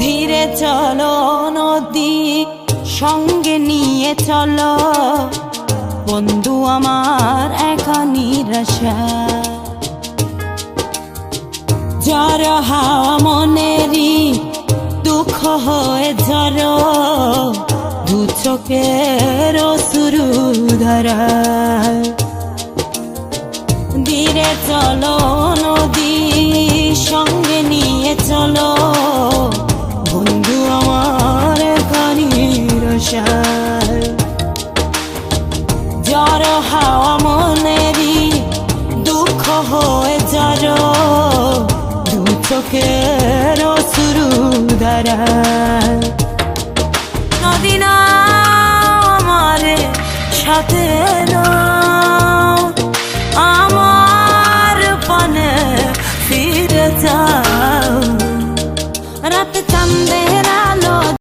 ধীরে চলো নদী সঙ্গে নিয়ে চলো বন্ধু আমার একা নিরাশা ঝড় হাওয়া মনেরই দুঃখ হয়ে ঝড় দু চোখের অশ্রু ধারা ধীরে চলো নদী সঙ্গে নিয়ে চলো বন্ধু আমার একা নিরাশা ঝড় হাওয়া মনেরই দুঃখ হয়ে ঝড় দু চোখের অশ্রু ধারা নদী না আমার সাথে নাও আমার পানে ফিরে যাও রাত চাঁদে